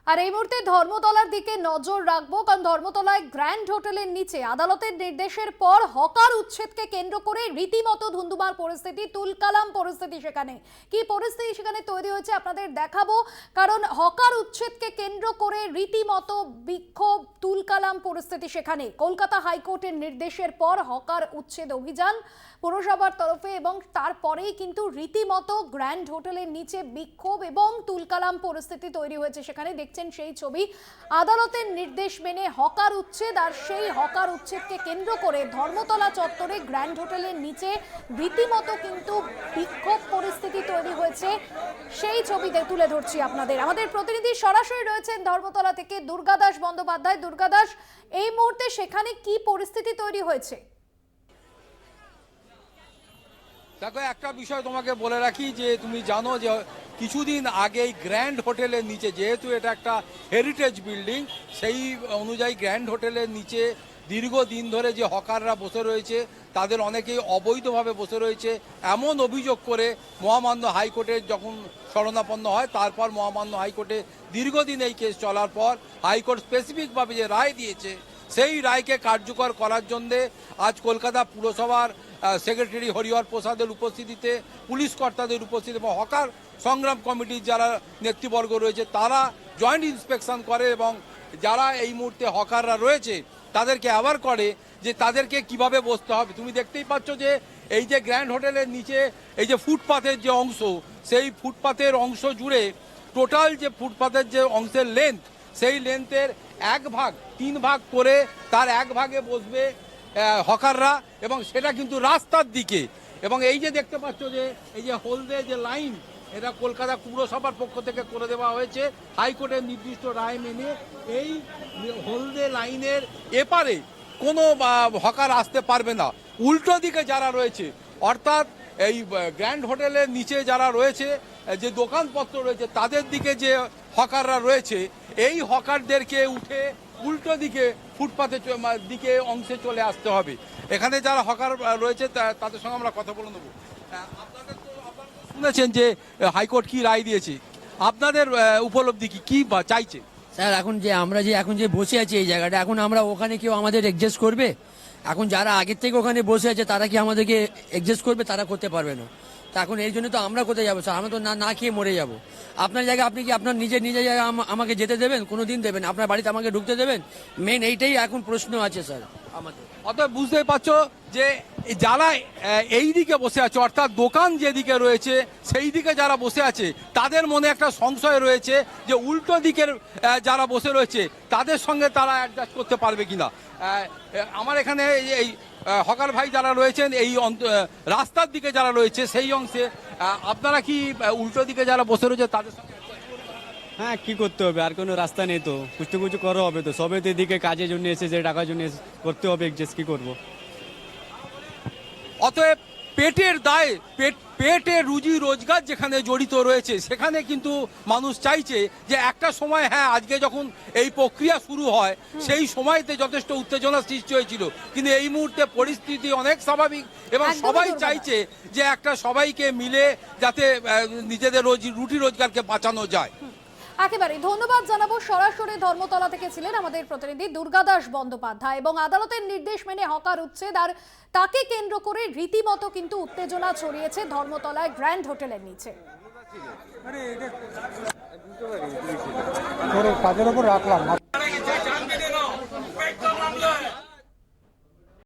আর এই মুহূর্তে ধর্মতলার দিকে নজর রাখবো, কারণ ধর্মতলায় গ্র্যান্ড হোটেলের নিচে আদালতের নির্দেশের পর হকার উচ্ছেদকে কেন্দ্র করে রীতিমতো ধুন্ধুমার পরিস্থিতি, তুলকালাম পরিস্থিতি। সেখানে কি পরিস্থিতি সেখানে তৈরি হয়েছে আপনাদের দেখাবো, কারণ হকার উচ্ছেদকে কেন্দ্র করে রীতিমতো বিক্ষোভ, তুলকালাম পরিস্থিতি। সেখানে কলকাতা হাইকোর্টের নির্দেশের পর হকার উচ্ছেদ অভিযান পুরসভার তরফে, এবং তারপরেই কিন্তু রীতিমতো গ্র্যান্ড হোটেলের নিচে বিক্ষোভ এবং তুলকালাম পরিস্থিতি তৈরি হয়েছে। সেখানে দেখছেন সেই ছবি, আদালতের নির্দেশ মেনে হকার উচ্ছেদ, আর সেই হকার উচ্ছেদকে কেন্দ্র করে ধর্মতলা চত্বরে গ্র্যান্ড হোটেলের নিচে রীতিমতো কিন্তু বিক্ষোভ পরিস্থিতি তৈরি হয়েছে। সেই ছবিতে তুলে ধরছি আপনাদের। আমাদের প্রতিনিধি সরাসরি রয়েছেন ধর্মতলা থেকে দুর্গাদাস বন্দ্যোপাধ্যায়। দুর্গাদাস, এই মুহূর্তে সেখানে কি পরিস্থিতি তৈরি হয়েছে? দেখো, একটা বিষয় তোমাকে বলে রাখি যে তুমি জানো যে কিছুদিন আগেই গ্র্যান্ড হোটেলের নিচে, যেহেতু এটা একটা হেরিটেজ বিল্ডিং, সেই অনুযায়ী গ্র্যান্ড হোটেলের নিচে দীর্ঘদিন ধরে যে হকাররা বসে রয়েছে তাদের অনেকেই অবৈধভাবে বসে রয়েছে এমন অভিযোগ করে মহামান্য হাইকোর্টের যখন শরণাপন্ন হয়, তারপর মহামান্য হাইকোর্টে দীর্ঘদিন এই কেস চলার পর হাইকোর্ট স্পেসিফিকভাবে যে রায় দিয়েছে সেই রায়কে কার্যকর করার জন্যে আজ কলকাতা পুরসভার সেক্রেটারি হরিহর প্রসাদের উপস্থিতিতে, পুলিশ কর্তাদের উপস্থিতি এবং হকার সংগ্রাম কমিটির যারা নেতৃবর্গ রয়েছে তারা জয়েন্ট ইন্সপেকশন করে এবং যারা এই মুহূর্তে হকাররা রয়েছে তাদেরকে অ্যাওয়ার করে যে তাদেরকে কিভাবে বসতে হবে। তুমি দেখতেই পাচ্ছ যে এই যে গ্র্যান্ড হোটেলের নিচে এই যে ফুটপাথের যে অংশ, সেই ফুটপাথের অংশ জুড়ে টোটাল যে ফুটপাথের যে অংশের লেন্থ, সেই লেন্থের 1/3 ভাগ করে তার 1 ভাগে বসবে হকাররা, এবং সেটা কিন্তু রাস্তার দিকে। এবং এই যে দেখতে পাচ্ছ যে এই যে হলদে যে লাইন, এটা কলকাতা পুরসভার পক্ষ থেকে করে দেওয়া হয়েছে হাইকোর্টের নির্দিষ্ট রায় মেনে। এই হলদে লাইনের এপারে কোনো হকার আসতে পারবে না। উল্টো দিকে যারা রয়েছে, অর্থাৎ এই গ্র্যান্ড হোটেলের নিচে যারা রয়েছে, যে দোকানপত্র রয়েছে, তাদের দিকে যে হকাররা রয়েছে, এই হকারদেরকে উঠে উল্টো দিকে ফুটপাথে দিকে অংশে চলে আসতে হবে। এখানে যারা হকার রয়েছে তাদের সঙ্গে আমরা কথা বলে নেব। আপনারা শুনেছেন যে হাইকোর্ট কি রায় দিয়েছে, আপনাদের উপলব্ধি কি চাইছে? স্যার, আমরা যে বসে আছি এই জায়গাটা, এখন আমরা ওখানে কেউ আমাদের অ্যাডজাস্ট করবে? এখন যারা আগের থেকে ওখানে বসে আছে তারা কি আমাদেরকে অ্যাডজাস্ট করবে? তারা করতে পারবে না। তা এখন এর জন্য তো আমরা কোথায় যাবো স্যার? আমরা তো না খেয়ে মরে যাবো। আপনার জায়গায় আপনি কি আপনার নিজের জায়গায় আমাকে যেতে দেবেন? কোনো দিন দেবেন? আপনার বাড়িতে আমাকে ঢুকতে দেবেন? মেন এইটাই এখন প্রশ্ন আছে স্যার আমাদের। অতএব বুঝতেই পারছো যে যারা এই দিকে বসে আছে, অর্থাৎ দোকান যেদিকে রয়েছে সেই দিকে যারা বসে আছে, তাদের মনে একটা সংশয় রয়েছে যে উল্টো দিকের যারা বসে রয়েছে তাদের সঙ্গে তারা অ্যাডজাস্ট করতে পারবে কিনা। আমার এখানে এই হকার ভাই যারা রয়েছেন এই রাস্তার দিকে যারা রয়েছে সেই অংশে, আপনারা কি উল্টো দিকে যারা বসে রয়েছে তাদের সঙ্গে? হ্যাঁ, কি করতে হবে? আর কোনো রাস্তা নেই তো, কিছু করা হবে তো। সবে তো এদিকে কাজের জন্য এসেছে, টাকার জন্য করতে হবে, এডজাস্ট কি করবো। অতএব পেটের দায়ে, পেটের রুজি রোজগার যেখানে জড়িত রয়েছে সেখানে কিন্তু মানুষ চাইছে যে একটা সময়, হ্যাঁ আজকে যখন এই প্রক্রিয়া শুরু হয় সেই সময়তে যথেষ্ট উত্তেজনা সৃষ্টি হয়েছিল, কিন্তু এই মুহূর্তে পরিস্থিতি অনেক স্বাভাবিক এবং সবাই চাইছে যে একটা সবাইকে মিলে যাতে নিজেদের রুটি রোজগারকে বাঁচানো যায়। একেবারে ধন্যবাদ জানাবো। সরাসরি ধর্মতলা থেকে ছিলেন আমাদের প্রতিনিধি দুর্গাদাস বন্দ্যোপাধ্যায়। এবং আদালতের নির্দেশ মেনে হকার উচ্ছেদ আর তাকে কেন্দ্র করে রীতিমতো কিন্তু উত্তেজনা ছড়িয়েছে ধর্মতলায় গ্র্যান্ড হোটেলের নিচে। কাজের উপর রাখলাম।